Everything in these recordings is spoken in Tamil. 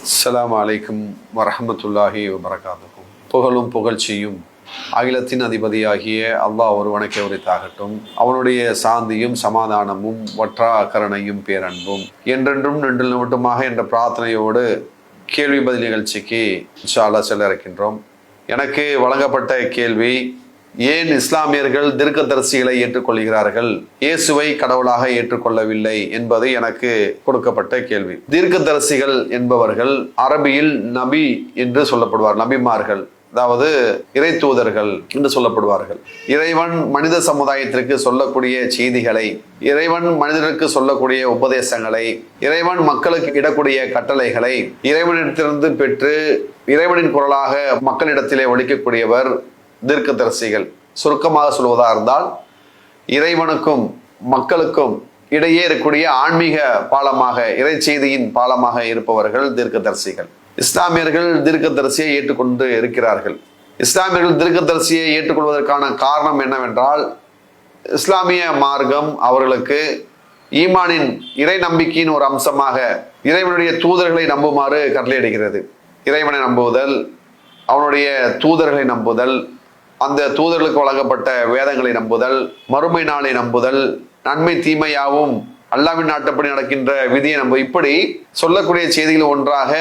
அஸ்ஸலாமு அலைக்கும் வரஹ்மத்துல்லாஹி வபரகாத்துஹு. புகழும் புகழ்ச்சியும் அகிலத்தின் அதிபதியாகிய அல்லாஹ் ஒருவனுக்கே உரித்தாகட்டும். அவனுடைய சாந்தியும் சமாதானமும் வற்றா கருணையும் பேரன்பும் என்றென்றும் நின்று நிமிட்டமாக என்ற பிரார்த்தனையோடு கேள்வி பதில் நிகழ்ச்சிக்கு இன்ஷா அல்லாஹ் செல்ல இருக்கின்றோம். எனக்கு வழங்கப்பட்ட கேள்வி, ஏன் இஸ்லாமியர்கள் தீர்க்கதரிசிகளை ஏற்றுக்கொள்கிறார்கள், இயேசுவை கடவுளாக ஏற்றுக்கொள்ளவில்லை என்பது எனக்கு கொடுக்கப்பட்ட கேள்வி. தீர்க்கதரிசிகள் என்பவர்கள் அரபியில் நபி என்று சொல்லப்படுவார். நபிமார்கள், அதாவது இறை தூதர்கள் என்று சொல்லப்படுவார்கள். இறைவன் மனித சமுதாயத்திற்கு சொல்லக்கூடிய செய்திகளை, இறைவன் மனிதனுக்கு சொல்லக்கூடிய உபதேசங்களை, இறைவன் மக்களுக்கு இடக்கூடிய கட்டளைகளை இறைவனிடத்திலிருந்து பெற்று இறைவனின் குரலாக மக்களிடத்திலே ஒலிக்கக்கூடியவர் தீர்க்கதரிசிகள். சுருக்கமாக சொல்வதாக இருந்தால், இறைவனுக்கும் மக்களுக்கும் இடையே இருக்கக்கூடிய ஆன்மீக பாலமாக, இறை செய்தியின் பாலமாக இருப்பவர்கள் தீர்க்கதரிசிகள். இஸ்லாமியர்கள் தீர்க்கதரிசியை ஏற்றுக்கொண்டு இருக்கிறார்கள். இஸ்லாமியர்கள் தீர்க்கதரிசியை ஏற்றுக்கொள்வதற்கான காரணம் என்னவென்றால், இஸ்லாமிய மார்க்கம் அவர்களுக்கு ஈமானின் இறை நம்பிக்கையின் ஒரு அம்சமாக இறைவனுடைய தூதர்களை நம்புமாறு கட்டளையிடுகிறது. இறைவனை நம்புதல், அவனுடைய தூதர்களை நம்புதல், அந்த தூதர்களுக்கு வழங்கப்பட்ட வேதங்களை நம்புதல், மறுமை நாளை நம்புதல், நன்மை தீமையாவும் அல்லாஹ்வின் நாட்டப்படி நடக்கின்ற விதியை நம்ப, இப்படி சொல்லக்கூடிய செய்திகள் ஒன்றாக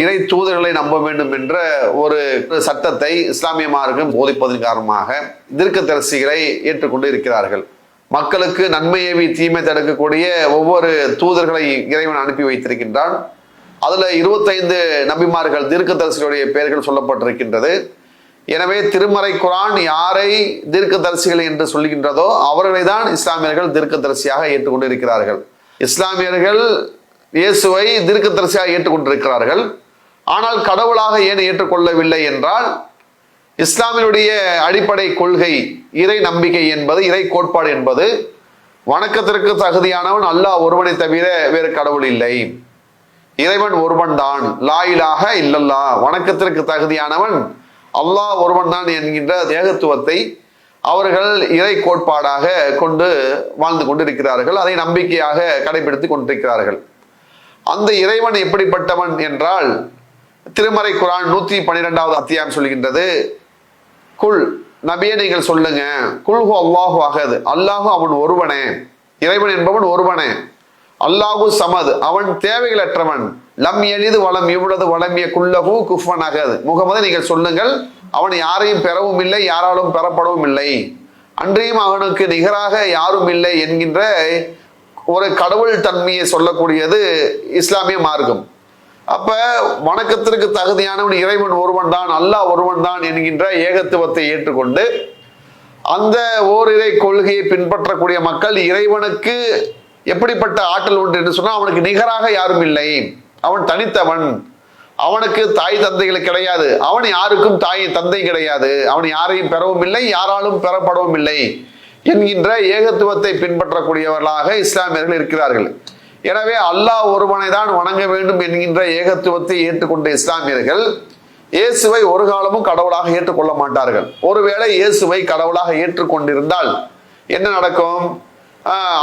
இறை தூதர்களை நம்ப வேண்டும் என்ற ஒரு சட்டத்தை இஸ்லாமிய மார்க்கம் போதிப்பதன் காரணமாக தீர்க்கதரிசிகளை ஏற்றுக்கொண்டு இருக்கிறார்கள். மக்களுக்கு நன்மையை தீமை தடுக்கக்கூடிய ஒவ்வொரு தூதர்களை இறைவன் அனுப்பி வைத்திருக்கின்றான். அதுல 25 நபிமார்கள் தீர்க்கதரிசிகளுடைய பெயர்கள் சொல்லப்பட்டிருக்கின்றது. எனவே திருமறை குர்ஆன் யாரை தீர்க்கதரிசிகள் என்று சொல்கின்றதோ அவர்களை தான் இஸ்லாமியர்கள் தீர்க்கதரிசியாக ஏற்றுக்கொண்டு இருக்கிறார்கள். இஸ்லாமியர்கள் இயேசுவை தீர்க்கதரிசியாக ஏற்றுக்கொண்டிருக்கிறார்கள். ஆனால் கடவுளாக ஏன் ஏற்றுக்கொள்ளவில்லை என்றால், இஸ்லாமினுடைய அடிப்படை கொள்கை இறை நம்பிக்கை என்பது, இறை கோட்பாடு என்பது, வணக்கத்திற்கு தகுதியானவன் அல்லாஹ் ஒருவனை தவிர வேறு கடவுள் இல்லை, இறைவன் ஒருவன் தான், லா இலாஹ இல்லல்லாஹ், வணக்கத்திற்கு தகுதியானவன் அல்லாஹ் ஒருவன் தான் என்கின்ற ஏகத்துவத்தை அவர்கள் இறை கோட்பாடாக கொண்டு வாழ்ந்து கொண்டிருக்கிறார்கள். அதை நம்பிக்கையாக கடைபிடித்துக் கொண்டிருக்கிறார்கள். அந்த இறைவன் எப்படிப்பட்டவன் என்றால், திருமறை குர்ஆன் 112வது அத்தியாயம் சொல்கின்றது, குல், நபியே நீங்கள் சொல்லுங்க, குல்ஹு அல்லாஹு அஹத், அல்லாஹு அவன் ஒருவனே, இறைவன் என்பவன் ஒருவனே, அல்லாஹு சமது, அவன் தேவைகளற்றவன், லம் எளிது வளம் இவ்வளவு வளமிய குல்லஹு குஃபன் அகது, முகமது நீங்கள் சொல்லுங்கள், அவன் யாரையும் பெறவும் இல்லை, யாராலும் பெறப்படவும் இல்லை, அன்றியும் அவனுக்கு நிகராக யாரும் இல்லை என்கின்ற ஒரு கடவுள் தன்மையை சொல்லக்கூடியது இஸ்லாமிய மார்க்கம். அப்ப வணக்கத்திற்கு தகுதியானவன் இறைவன் ஒருவன் தான், அல்லாஹ் ஒருவன் தான் என்கின்ற ஏகத்துவத்தை ஏற்றுக்கொண்டு அந்த ஓரிரை கொள்கையை பின்பற்றக்கூடிய மக்கள் இறைவனுக்கு எப்படிப்பட்ட ஆற்றல் உண்டு என்று சொன்னால், அவனுக்கு நிகராக யாரும் இல்லை, அவன் தனித்தவன், அவனுக்கு தாய் தந்தைகள் கிடையாது, அவன் யாருக்கும் தாய் தந்தை கிடையாது, அவன் யாரையும் பெறவும் இல்லை, யாராலும் பெறப்படவும் இல்லை என்கின்ற ஏகத்துவத்தை பின்பற்றக்கூடியவர்களாக இஸ்லாமியர்கள் இருக்கிறார்கள். எனவே அல்லாஹ் ஒருவனை தான் வணங்க வேண்டும் என்கின்ற ஏகத்துவத்தை ஏற்றுக்கொண்ட இஸ்லாமியர்கள் இயேசுவை ஒரு காலமும் கடவுளாக ஏற்றுக்கொள்ள மாட்டார்கள். ஒருவேளை இயேசுவை கடவுளாக ஏற்றுக்கொண்டிருந்தால் என்ன நடக்கும்?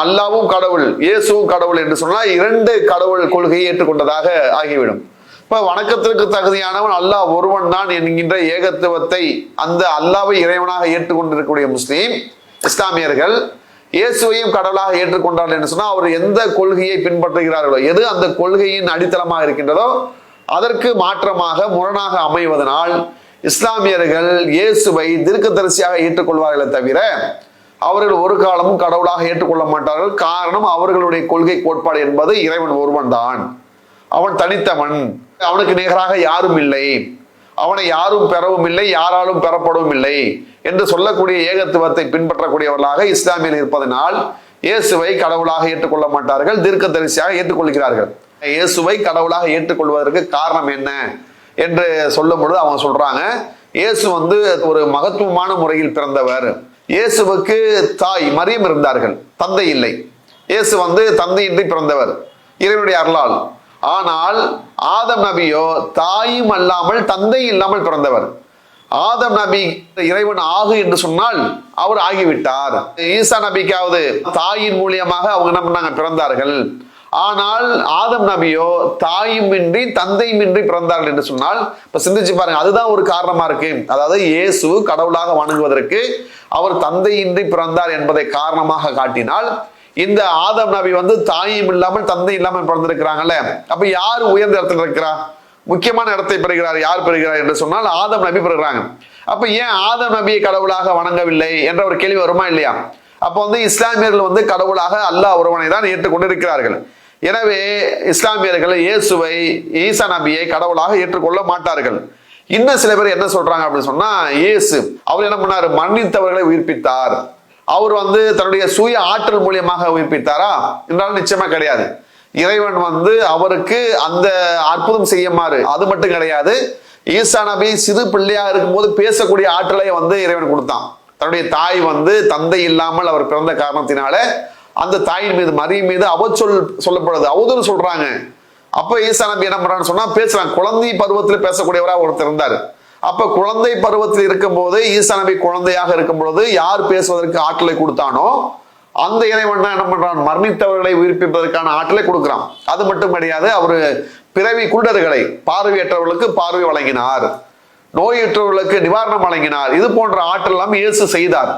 அல்லாவும் கடவுள், இயேசுவும் கடவுள் என்று சொன்னால் 2 கடவுள் கொள்கையை ஏற்றுக்கொண்டதாக ஆகிவிடும். இப்ப வணக்கத்திற்கு தகுதியானவன் அல்லாஹ் ஒருவன் தான் என்கின்ற ஏகத்துவத்தை, அந்த அல்லாவை இறைவனாக ஏற்றுக்கொண்டிருக்கக்கூடிய முஸ்லீம் இஸ்லாமியர்கள் இயேசுவையும் கடவுளாக ஏற்றுக்கொண்டார்கள் என்று சொன்னால், அவர் எந்த கொள்கையை பின்பற்றுகிறார்களோ, எது அந்த கொள்கையின் அடித்தளமாக இருக்கின்றதோ அதற்கு மாற்றமாக முரணாக அமைவதனால் இஸ்லாமியர்கள் இயேசுவை தீர்க்கதரிசியாக ஏற்றுக்கொள்வார்களே தவிர அவர்கள் ஒரு காலமும் கடவுளாக ஏற்றுக்கொள்ள மாட்டார்கள். காரணம், அவர்களுடைய கொள்கை கோட்பாடு என்பது இறைவன் ஒருவன் தான், அவன் தனித்தவன், அவனுக்கு நிகராக யாரும் இல்லை, அவனை யாரும் பெறவும் இல்லை, யாராலும் பெறப்படவும் இல்லை என்று சொல்லக்கூடிய ஏகத்துவத்தை பின்பற்றக்கூடியவர்களாக இஸ்லாமியர்கள் இருப்பதனால் இயேசுவை கடவுளாக ஏற்றுக்கொள்ள மாட்டார்கள், தீர்க்கதரிசியாக ஏற்றுக்கொள்கிறார்கள். இயேசுவை கடவுளாக ஏற்றுக்கொள்வதற்கு காரணம் என்ன என்று சொல்லும் பொழுது அவங்க சொல்றாங்க, இயேசு ஒரு மகத்துவமான முறையில் பிறந்தவர், இயேசுவுக்கு தாய் மரியம் இருந்தார்கள், தந்தை இல்லை, இயேசு தந்தையின்றி பிறந்தவர் இறைவனுடைய அருளால். ஆனால் ஆதம் நபியோ தாயும் அல்லாமல் தந்தை இல்லாமல் பிறந்தவர். ஆதம் நபி இறைவன் ஆகு என்று சொன்னால் அவர் ஆகிவிட்டார். ஈசா நபிக்காவது தாயின் மூலியமாக அவங்க என்ன பண்ணாங்க, பிறந்தார்கள். ஆனால் ஆதம் நபியோ தாயுமின்றி தந்தையுமின்றி பிறந்தார்கள் என்று சொன்னால், இப்ப சிந்திச்சு பாருங்க, அதுதான் ஒரு காரணமா இருக்கு. அதாவது இயேசு கடவுளாக வணங்குவதற்கு அவர் தந்தையின்றி பிறந்தார் என்பதை காரணமாக காட்டினால், இந்த ஆதம் நபி தாயும் இல்லாமல் தந்தை இல்லாமல் பிறந்திருக்கிறாங்கல்ல, அப்ப யார் உயர்ந்த இடத்துல இருக்கிறா? முக்கியமான இடத்தை பெறுகிறார். யார் பெறுகிறார் என்று சொன்னால் ஆதம் நபி பெறுகிறாங்க. அப்ப ஏன் ஆதம் நபியை கடவுளாக வணங்கவில்லை என்ற ஒரு கேள்வி வருமா இல்லையா? அப்போ இஸ்லாமியர்கள் கடவுளாக அல்லாஹ் ஒருவனை தான் ஏற்றுக்கொண்டிருக்கிறார்கள். எனவே இஸ்லாமியர்கள் இயேசுவை, ஈசா நபியை கடவுளாக ஏற்றுக்கொள்ள மாட்டார்கள். இன்னும் சில பேர் என்ன சொல்றாங்க அப்படின்னு சொன்னா, இயேசு அவர் என்ன பண்ணாரு? மன்னித்தவர்களை உயிர்ப்பித்தார். அவர் தன்னுடைய சுய ஆற்றல் மூலியமாக உயிர்ப்பித்தாரா என்றாலும் நிச்சயமா கிடையாது. இறைவன் அவருக்கு அந்த அற்புதம் செய்யுமாறு அது மட்டும் கிடையாது. ஈசா நபி சிறு பிள்ளையா இருக்கும்போது பேசக்கூடிய ஆற்றலை இறைவன் கொடுத்தான். தன்னுடைய தாய் தந்தை இல்லாமல் அவர் பிறந்த காரணத்தினால அந்த தாயின் மீது, மரியம் மீது அவச்சொல் சொல்லப்படுது, அவதூறு சொல்றாங்க. அப்ப ஈசா நபி என்ன பண்றான்னு சொன்னா பேசுறாங்க. குழந்தை பருவத்தில் பேசக்கூடியவரா ஒருத்தர் இருந்தாரு. அப்ப குழந்தை பருவத்தில் இருக்கும் போது, ஈசா நபி குழந்தையாக இருக்கும் பொழுது யார் பேசுவதற்கு ஆற்றலை கொடுத்தானோ அந்த இறைவன் என்ன பண்றான்? மரணித்தவர்களை உயிர்ப்பிப்பதற்கான ஆற்றலை கொடுக்கிறான். அது மட்டும் கிடையாது, அவரு பிறவி குருடர்களை, பார்வையற்றவர்களுக்கு பார்வை வழங்கினார், நோயற்றவர்களுக்கு நிவாரணம் வழங்கினார். இது போன்ற ஆற்றல் எல்லாம் இயேசு செய்தார்.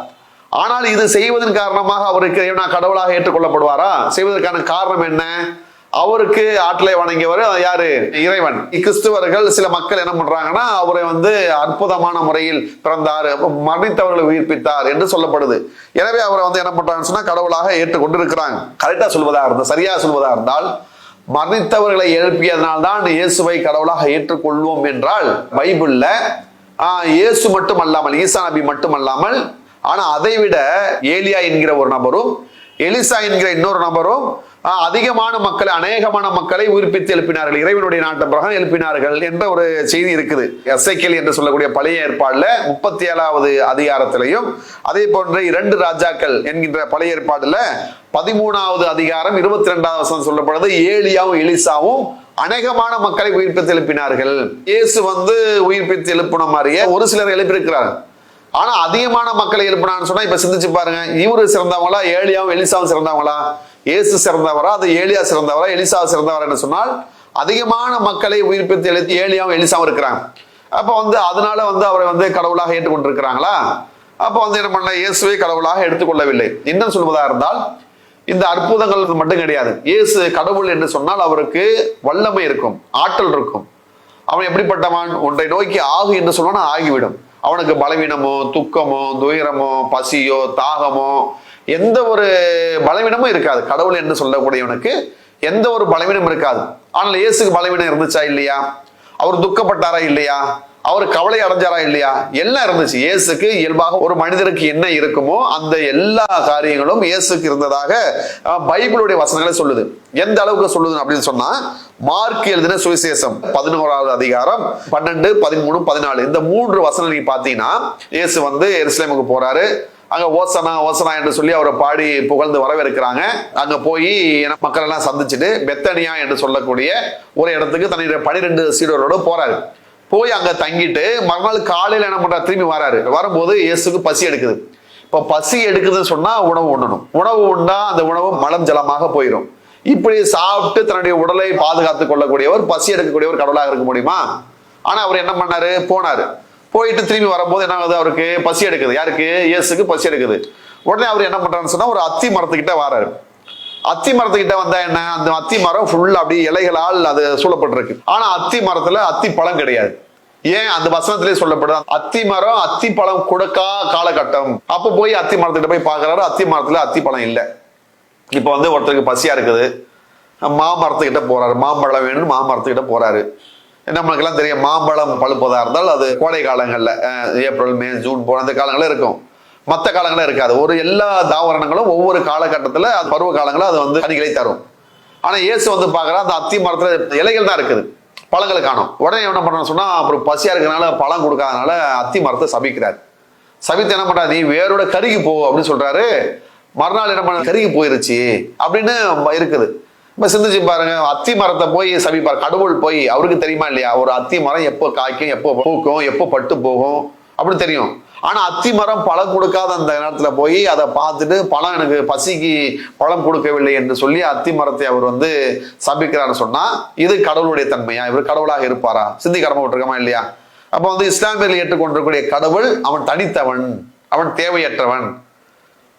ஆனால் இது செய்வதன் காரணமாக அவருக்கு கடவுளாக ஏற்றுக்கொள்ளப்படுவாரா? செய்வதற்கான காரணம் என்ன? அவருக்கு ஆற்றலை வழங்கியவர் யாரு? இறைவன். கிறிஸ்துவர்கள் சில மக்கள் என்ன பண்றாங்கன்னா, அவரை அற்புதமான முறையில் பிறந்தார், மரணித்தவர்களை உயிர்ப்பித்தார் என்று சொல்லப்படுது. எனவே அவரை என்ன பண்றாங்கன்னு சொன்னா கடவுளாக ஏற்றுக்கொண்டு இருக்கிறாங்க. கரெக்டா சொல்வதா இருந்தால், சரியா சொல்வதா இருந்தால், மரணித்தவர்களை எழுப்பியதனால்தான் இயேசுவை கடவுளாக ஏற்றுக்கொள்வோம் என்றால், பைபிள்ல இயேசு மட்டும் அல்லாமல், ஈசா நபி மட்டும் அல்லாமல், ஆனா அதை விட ஏலியா என்கிற ஒரு நபரும், எலிசா என்கிற இன்னொரு நபரும் அதிகமான மக்களை, அநேகமான மக்களை உயிர்ப்பித்து எழுப்பினார்கள், இறைவனுடைய நாட்டு பிரகாரம் எழுப்பினார்கள் என்ற ஒரு செய்தி இருக்குது. எசேக்கியேல் என்று சொல்லக்கூடிய பழைய ஏற்பாடுல 37வது அதிகாரத்திலையும், அதே போன்ற 2 ராஜாக்கள் என்கின்ற பழைய ஏற்பாடுல 13வது அதிகாரம் 22வது வசனம் சொல்லப்படுது. ஏலியாவும் எலிசாவும் அநேகமான மக்களை உயிர்ப்பித்து எழுப்பினார்கள். இயேசு உயிர்ப்பித்து எழுப்பின மாதிரியே ஒரு சிலர் எழுப்பியிருக்கிறார். ஆனா அதிகமான மக்களை எழுப்பினான்னு சொன்னா, இப்ப சிந்திச்சு பாருங்க, இவரு சிறந்தவங்களா, ஏலியாவும் எலிசாவும் சிறந்தவங்களா? இயேசு சிறந்தவரா, அது ஏலியா சிறந்தவரா, எலிசா சிறந்தவரா என்று சொன்னால், அதிகமான மக்களை உயிர்ப்பித்து எழுதி ஏலியாவும் எலிசாவும் இருக்கிறாங்க. அப்ப அதனால அவரை கடவுளாக ஏற்றுக்கொண்டிருக்கிறாங்களா? அப்ப என்ன பண்ண, இயேசுவை கடவுளாக எடுத்துக்கொள்ளவில்லை. இன்னும் சொல்வதா இருந்தால், இந்த அற்புதங்கள் மட்டும் கிடையாது. இயேசு கடவுள் என்று சொன்னால் அவருக்கு வல்லமை இருக்கும், ஆற்றல் இருக்கும். அவன் எப்படிப்பட்டவன்? ஒன்றை நோக்கி ஆகு என்று சொன்னா ஆகிவிடும். அவனுக்கு பலவீனமோ, துக்கமோ, துயரமோ, பசியோ, தாகமோ, எந்த ஒரு பலவீனமும் இருக்காது. கடவுள் என்று சொல்லக்கூடியவனுக்கு எந்த ஒரு பலவீனம் இருக்காது. ஆனால் இயேசுக்கு பலவீனம் இருந்துச்சா இல்லையா? அவர் துக்கப்பட்டாரா இல்லையா? அவர் கவலை அடைஞ்சாரா இல்லையா? எல்லாம் இருந்துச்சு. இயேசுக்கு இயல்பாக ஒரு மனிதருக்கு என்ன இருக்குமோ அந்த எல்லா காரியங்களும் இயேசுக்கு இருந்ததாக பைபிளுடைய வசனங்களை சொல்லுது. எந்த அளவுக்கு சொல்லுது அப்படின்னு சொன்னா, மார்க் எழுதின சுவிசேஷம் 11வது அதிகாரம் 12, 13, 14 இந்த 3 வசனம் நீங்க பாத்தீங்கன்னா, இயேசு எருசலேமுக்கு போறாரு. அங்க ஓசனா ஓசனா என்று சொல்லி அவரை பாடி புகழ்ந்து வரவேற்கிறாங்க. அங்க போய் மக்கள் எல்லாம் சந்திச்சுட்டு பெத்தனியா என்று சொல்லக்கூடிய ஒரு இடத்துக்கு தன்னுடைய 12 சீடரோட போறாரு. போய் அங்க தங்கிட்டு மறுநாள் காலையில என்ன பண்றாரு? திரும்பி வராரு. வரும்போது இயேசுக்கு பசி எடுக்குது. இப்ப பசி எடுக்குதுன்னு சொன்னா உணவு உண்ணணும். உணவு உண்டா அந்த உணவு மலம் ஜலமாக போயிடும். இப்படி சாப்பிட்டு தன்னுடைய உடலை பாதுகாத்துக் கொள்ளக்கூடியவர், பசி எடுக்கக்கூடியவர் கடவுளாக இருக்க முடியுமா? ஆனா அவர் என்ன பண்ணாரு? போனாரு. போயிட்டு திரும்பி வரும்போது என்ன ஆகுது? அவருக்கு பசி எடுக்குது. யாருக்கு? இயேசுக்கு பசி எடுக்குது. உடனே அவர் என்ன பண்றாருன்னு சொன்னா, ஒரு அத்தி மரத்துக்கிட்ட வராரு. அத்தி மரத்துக்கிட்ட வந்தா என்ன? அந்த அத்தி மரம் ஃபுல்லா அப்படி இலைகளால் அது சூழப்பட்டிருக்கு. ஆனா அத்தி மரத்துல அத்தி பழம் கிடையாது. ஏன்? அந்த வசனத்திலே சொல்லப்படுது, அத்தி மரம் அத்தி பழம் கொடுக்கா காலகட்டம். அப்ப போய் அத்தி மரத்துக்கிட்ட போய் பாக்குறாரு, அத்தி மரத்துல அத்தி பழம் இல்லை. இப்ப ஒருத்தருக்கு பசியா இருக்குது, மாமரத்துக்கிட்ட போறாரு. மாம்பழம் வேணும், மாமரத்துக்கிட்ட போறாரு. நம்மளுக்கெல்லாம் தெரியும், மாம்பழம் பழுப்பதா இருந்தால் அது கோடை காலங்கள்ல, ஏப்ரல், மே, ஜூன் போன காலங்கள்ல இருக்கும். மற்ற காலங்களும் இருக்காது. ஒரு எல்லா தாவரணங்களும் ஒவ்வொரு காலகட்டத்துல பருவ காலங்களும் அது கனிகளை தரும். ஆனா இயேசு பாக்குறா, அந்த அத்தி மரத்துல இலைகள் தான் இருக்குது, பழங்கள் காணும். உடனே என்ன பண்றான்னு சொன்னா, அப்புறம் பசியா இருக்கிறதுனால பழம் கொடுக்காதனால அத்தி மரத்தை சபிக்கிறார். சபித்து என்ன பண்றாரு? நீ வேரோட கருகி போ அப்படின்னு சொல்றாரு. மறுநாள் என்ன பண்ண? கருகி போயிருச்சு அப்படின்னு இருக்குது. இப்ப சிந்திச்சு பாருங்க, அத்தி மரத்தை போய் சபிப்பார் கடவுள். அவருக்கு தெரியுமா இல்லையா ஒரு அத்தி மரம் எப்போ காய்க்கும், எப்போ பூக்கும், எப்போ பட்டு போகும் அப்படின்னு தெரியும். ஆனா அத்தி மரம் பழம் கொடுக்காத அந்த நேரத்துல போய் அதை பார்த்துட்டு பழம் எனக்கு பசிக்கு பழம் கொடுக்கவில்லை என்று சொல்லி அத்தி மரத்தை அவர் வந்து சபிக்கிறான்னு சொன்னா இது கடவுளுடைய தன்மையா? இவர் கடவுளாக இருப்பாரா? சிந்தி கடமைப்பட்டிருக்கமா இல்லையா? அப்ப வந்து இஸ்லாமியர்கள் ஏற்றுக்கொண்டிருக்கக்கூடிய கடவுள் அவன் தனித்தவன், அவன் தேவையற்றவன்,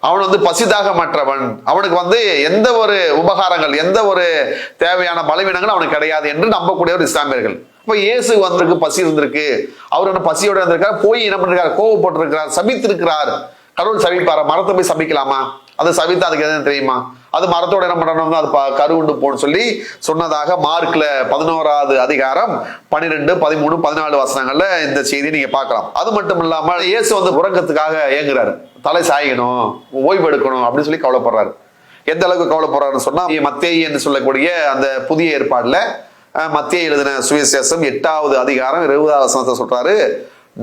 அவன் வந்து பசிதாகமற்றவன், அவனுக்கு வந்து எந்த ஒரு உபகாரங்கள் எந்த ஒரு தேவையான பலவீனங்கள் அவனுக்கு கிடையாது என்று நம்பக்கூடியவர் இஸ்லாமியர்கள். இப்ப இயேசு வந்திருக்கு, பசி இருந்திருக்கு, அவர் என்ன பசியோட இருந்திருக்காரு, போய் என்ன பண்ணிருக்காரு, கோவப்பட்டிருக்கிறார், சபித்திருக்கிறார். கடவுள் சபிப்பாரா? மரத்தை போய் சபிக்கலாமா? அது சபித்தா அதுக்கு எதுவும் தெரியுமா? அது மரத்தோட என்ன பண்ணணும், அது கருவுண்டு போன்னு சொல்லி சொன்னதாக மார்க்ல 11வது அதிகாரம் 12, 13, 14 வசனங்கள்ல இந்த செய்தியை நீங்க பார்க்கலாம். அது மட்டும் இல்லாம இயேசு வந்து உறக்கத்துக்காக ஏங்குறாரு, தலை சாயணும், ஓய்வு எடுக்கணும் அப்படின்னு சொல்லி கவலைப்படுறாரு. எந்த அளவுக்கு கவலைப்படுறாருன்னு சொன்னா, மத்தேயு என்று சொல்லக்கூடிய அந்த புதிய ஏற்பாடுல மத்தேயு எழுதின சுவிசேஷம் 8வது அதிகாரம் 20வது வசனத்தை சொல்றாரு,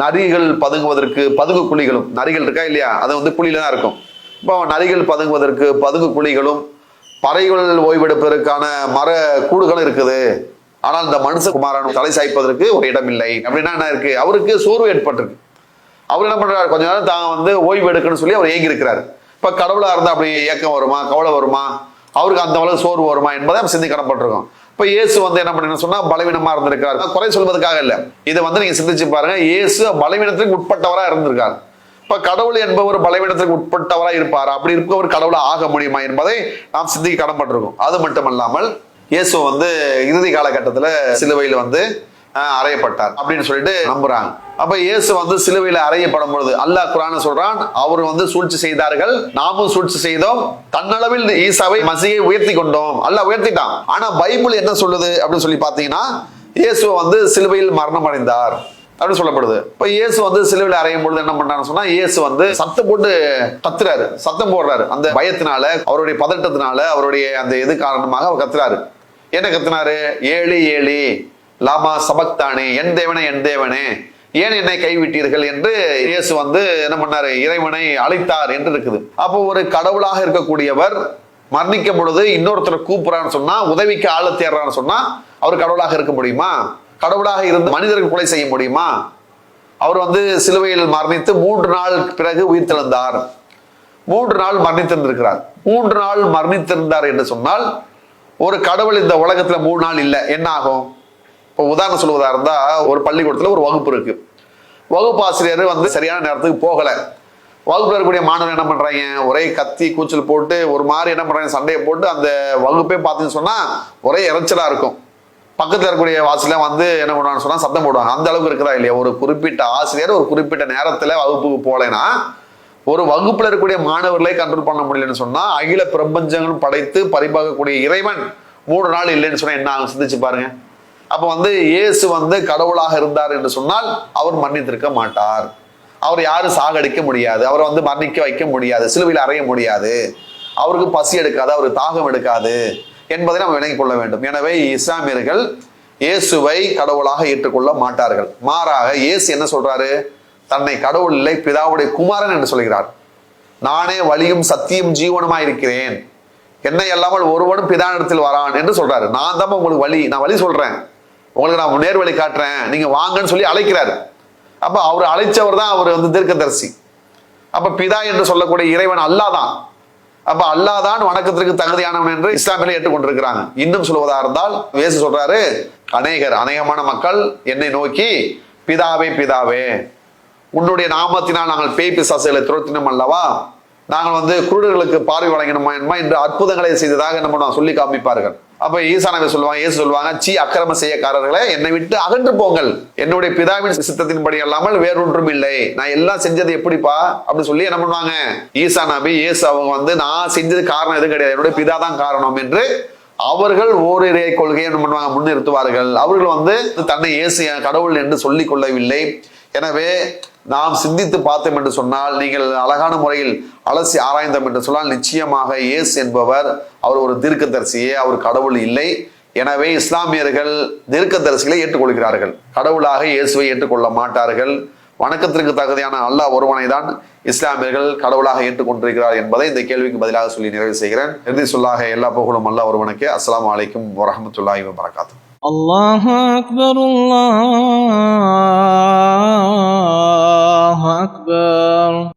நரிகள் பதுங்குவதற்கு பதுங்கு குழிகளும், நரிகள் இருக்கா இல்லையா, அது வந்து குழியில தான் இருக்கும். இப்போ நரிகள் பதுங்குவதற்கு பதுங்கு குழிகளும் பறைகள் ஓய்வெடுப்பதற்கான மர கூடுகளும் இருக்குது. ஆனால் இந்த மனுஷகுமாரன் தலை சாய்ப்பதற்கு ஒரு இடம் இல்லை. அப்படின்னா என்ன இருக்கு, அவருக்கு சோர்வு ஏற்பட்டிருக்கு. அவர் என்ன பண்றாரு, கொஞ்ச நேரம் தான் வந்து ஓய்வு எடுக்கணும்னு சொல்லி அவர் ஏங்கி இருக்கிறார். இப்ப கடவுளா இருந்தா அப்படி ஏக்கம் வருமா, கவலை வருமா, அவருக்கு அந்த அளவு சோர்வு வருமா என்பதை நம்ம சிந்திக்கப்பட்டிருக்கோம். இப்ப இயேசு வந்து என்ன பண்ண சொன்னா பலவீனமா இருந்திருக்காரு, குறை சொல்வதற்காக இல்ல, இதை வந்து நீங்க சிந்திச்சு பாருங்க. இயேசு பலவீனத்துக்கு உட்பட்டவரா இருந்திருக்காரு. இப்ப கடவுள் என்பவர் பலவீனத்துக்கு உட்பட்டவரா இருப்பார், அப்படி இருப்பவர் கடவுளா ஆக முடியுமா என்பதை நாம் சிந்திக்க கடன்பட்டிருக்கோம். அது மட்டுமல்லாமல் இயேசு வந்து இறுதி காலகட்டத்துல சிலுவையில் வந்து அறையப்பட்டார் அப்படின்னு சொல்லிட்டு நம்புறாங்க. அப்ப இயேசு வந்து சிலுவையில அறையப்படும் பொழுது அல்லாஹ் குர்ஆன்ல சொல்றான், அவர் வந்து சூழ்ச்சி செய்தார்கள், நாமும் சூழ்ச்சி செய்தோம், தன்னளவில் ஈசாவை மசீயை உயர்த்தி கொண்டோம். அல்லாஹ் உயர்த்திட்டான். ஆனா பைபிள் என்ன சொல்லுது அப்படின்னு சொல்லி பாத்தீங்கன்னா, இயேசு வந்து சிலுவையில் மரணம் அடைந்தார் அப்படின்னு சொல்லப்படுது. இப்ப இயேசு வந்து சிலுவையில் அறையும் பொழுது என்ன பண்றான்னு சொன்னா, இயேசு வந்து சத்தம் போட்டு கத்துறாரு, சத்தம் போடுறாரு. அந்த பயத்தினால, அவருடைய பதட்டத்தினால, அவருடைய அந்த இது காரணமாக அவர் கத்துறாரு. என்ன கத்துனாரு? ஏழி ஏழி லாமா சபக்தானே, என் தேவனே என் தேவனே ஏன் என்னை கைவிட்டீர்கள் என்று இயேசு வந்து என்ன பண்ணாரு, இறைவனை அழைத்தார் என்று இருக்குது. அப்போ ஒரு கடவுளாக இருக்கக்கூடியவர் மரணிக்கும் பொழுது இன்னொருத்தரை கூப்பிடுறான்னு சொன்னா, உதவிக்கு ஆள தேடுறான்னு சொன்னா, அவர் கடவுளாக இருக்க முடியுமா? கடவுளாக இருந்து மனிதருக்கு கொலை செய்ய முடியுமா? அவர் வந்து சிலுவையில் மரணித்து 3 நாள் பிறகு உயிர் தெழுந்தார். 3 நாள் மரணித்திருந்திருக்கிறார். 3 நாள் மரணித்திருந்தார் என்று சொன்னால், ஒரு கடவுள் இந்த உலகத்துல 3 நாள் இல்லை, என்ன ஆகும்? இப்போ உதாரணம் சொல்வதா இருந்தா, ஒரு பள்ளிக்கூடத்துல ஒரு வகுப்பு இருக்கு. வகுப்பு ஆசிரியர் வந்து சரியான நேரத்துக்கு போகல. வகுப்புல இருக்கக்கூடிய மாணவர்கள் என்ன பண்றாங்க, ஒரே கத்தி கூச்சல் போட்டு ஒரு மாதிரி என்ன பண்றாங்க, சண்டையை போட்டு அந்த வகுப்பே பார்த்தீங்கன்னு சொன்னா ஒரே இறைச்சலா இருக்கும். பக்கத்துல இருக்கக்கூடிய வாசல வந்து என்ன பண்ணுவாங்கன்னு சொன்னா சத்தம் போடுவாங்க. அந்த அளவுக்கு இருக்குதா இல்லையா? ஒரு குறிப்பிட்ட ஆசிரியர் ஒரு குறிப்பிட்ட நேரத்துல வகுப்புக்கு போகலைன்னா, ஒரு வகுப்புல இருக்கக்கூடிய மாணவர்களே கண்ட்ரோல் பண்ண முடியலன்னு சொன்னா, அகில பிரபஞ்சங்களும் படைத்து பரிபாகக்கூடிய இறைவன் 3 நாள் இல்லைன்னு சொன்னா என்ன ஆகும், சிந்திச்சு பாருங்க. அப்ப வந்து இயேசு வந்து கடவுளாக இருந்தார் என்று சொன்னால் அவர் மன்னித்திருக்க மாட்டார். அவர் யாரும் சாகடிக்க முடியாது, அவரை வந்து மன்னிக்க வைக்க முடியாது, சிலுவையில் அறைய முடியாது, அவருக்கு பசி எடுக்காது, அவருக்கு தாகம் எடுக்காது என்பதை நாம் விளங்கிக் கொள்ள வேண்டும். எனவே இஸ்லாமியர்கள் இயேசுவை கடவுளாக ஏற்றுக்கொள்ள மாட்டார்கள். மாறாக இயேசு என்ன சொல்றாரு, தன்னை கடவுள் இல்லை பிதாவுடைய குமாரன் என்று சொல்கிறார். நானே வழியும் சத்தியம் ஜீவனுமாய் இருக்கிறேன், என்னை அல்லாமல் ஒருவனும் பிதானிடத்தில் வரான் என்று சொல்றாரு. நான் தான் உங்களுக்கு வழி, நான் வழி சொல்றேன், உங்களுக்கு நான் நேர் வழி காட்டுறேன், நீங்க வாங்கன்னு சொல்லி அழைக்கிறாரு. அப்ப அவர் அழைச்சவர் தான் அவர் வந்து தீர்க்கதரிசி. அப்ப பிதா என்று சொல்லக்கூடிய இறைவன் அல்லாஹ் தான். அப்ப அல்லாஹ் தான் வணக்கத்திற்கு தகுதியானவன் என்று இஸ்லாமியர்கள் ஏற்றுக்கொண்டிருக்கிறாங்க. இன்னும் சொல்வதா இருந்தால் இயேசு சொல்றாரு, அநேகமான மக்கள் என்னை நோக்கி பிதாவே பிதாவே உன்னுடைய நாமத்தினால் நாங்கள் பேய் பிசாசுகளை துரத்தினோம் அல்லவா, நாங்கள் வந்து குருடர்களுக்கு பார்வை வழங்கினோமா என்று அற்புதங்களை செய்ததாக நம்ம சொல்லி காமிப்பார்கள். அப்ப ஈசா நபி சொல்லுவாங்க, இயேசு சொல்லுவாங்க, சீ அக்கிரம செய்யக்காரர்களே என்னை விட்டு அகன்று போங்கள், என்னுடைய பிதாவின் சித்தத்தின்படி அல்லாமல் வேறொன்றும் இல்லை, நான் எல்லாம் செஞ்சது எப்படிப்பா அப்படின்னு சொல்லி என்ன பண்ணுவாங்க, ஈசா நபி இயேசு அவங்க வந்து நான் செஞ்சது காரணம் எதுவும் கிடையாது, என்னுடைய பிதா தான் காரணம் என்று அவர்கள் ஓரிரை கொள்கையை என்ன பண்ணுவாங்க, முன்னிறுத்துவார்கள். அவர்கள் வந்து தன்னை இயேசு கடவுள் என்று சொல்லிக் கொள்ளவில்லை. எனவே நாம் சிந்தித்து பார்த்தோம் என்று சொன்னால், நீங்கள் அழகான முறையில் அலசி ஆராய்ந்தோம் என்று சொன்னால், நிச்சயமாக இயேசு என்பவர் அவர் ஒரு தீர்க்கதரிசியே, அவர் கடவுள் இல்லை. எனவே இஸ்லாமியர்கள் தீர்க்கதரிசிகளை ஏற்றுக்கொள்கிறார்கள், கடவுளாக இயேசுவை ஏற்றுக்கொள்ள மாட்டார்கள். வணக்கத்திற்கு தகுதியான அல்லாஹ் ஒருவனை தான் இஸ்லாமியர்கள் கடவுளாக ஏற்றுக்கொண்டிருக்கிறார் என்பதை இந்த கேள்விக்கு பதிலாக சொல்லி நிறைவு செய்கிறேன். இறுதி சொல்லாக எல்லா புகழும் அல்லாஹ் ஒருவனுக்கே. அஸ்ஸலாமு அலைக்கும் வரஹ்மத்துல்லாஹி வபரகாத்துஹு. அல்லாஹு அக்பர், அல்லாஹ் الله أكبر.